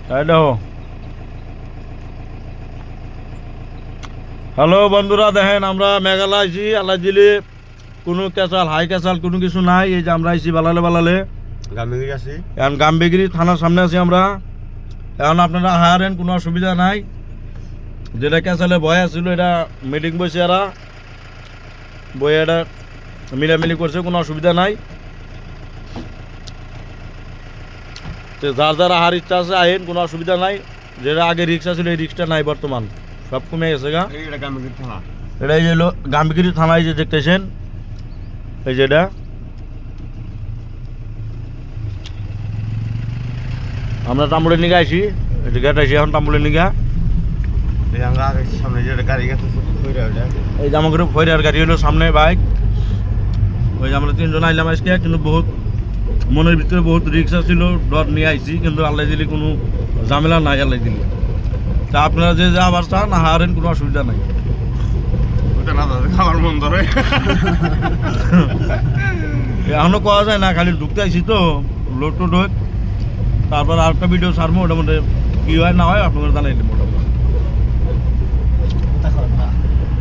Hello বন্ধুরা, দেখেন আমরা মেঘালয় আইছি। আল্লাহ দিলে কোনো ক্যাচাল হাই ক্যাচাল কোনো কিছু নাই। এই যে আমরা আইছি বালালে গামবেগিরি আছি, এখন গামবেগিরি থানার সামনে আছি আমরা। এখন আপনারা হায়ারেন, কোনো অসুবিধা নাই। যেটা ক্যাচালে ভয় আছিল এটা মিটিং বসে এরা বই এটা মিলামিলি করছে, কোনো অসুবিধা নাই। তো যার যার আহার ইচ্ছা আছে আইন, কোনো অসুবিধা নাই। যেটা আগে রিক্সা ছিল এই রিক্সটা নাই, বর্তমান সব কমে গেছে গা। এটা গামবেগিরি থানা। এটা এই যে গাম্বিগিরি থানায় যে দেখতেছেন, এই যেটা আমরা তাম্বুলের নিগা আইছি। এই যে গেট আইছি এখন তাম্বুলের নিগা। এই আমরা আগে সামনে যে গাড়ি গেছে কইরা ওটা, এই যে আমাকে ফয়রার গাড়ি হলো সামনে বাইক। ওই যে আমরা তিনজন আইলাম আজকে, কিন্তু বহুত মনের ভিতরে বহুত রিক্সা ছিল, ডর নিয়ে আইছি। কিন্তু আল্লাহ দিলে কোনো ঝামেলা নাই, আল্লাহ দিলে। তা আপনারা যে যা আবার চান হারেন, কোনো অসুবিধা নাই। ওটা না দাদা খাবার মন ধরে। এখনো কওয়া যায় না, খালি ঢুকতে আইছি তো লোড টোড হোক। তারপর আরেকটা ভিডিও ছাড়বো, ওটা মধ্যে কী হয় না হয় আপনাদের জানাইলে মোটামুটি।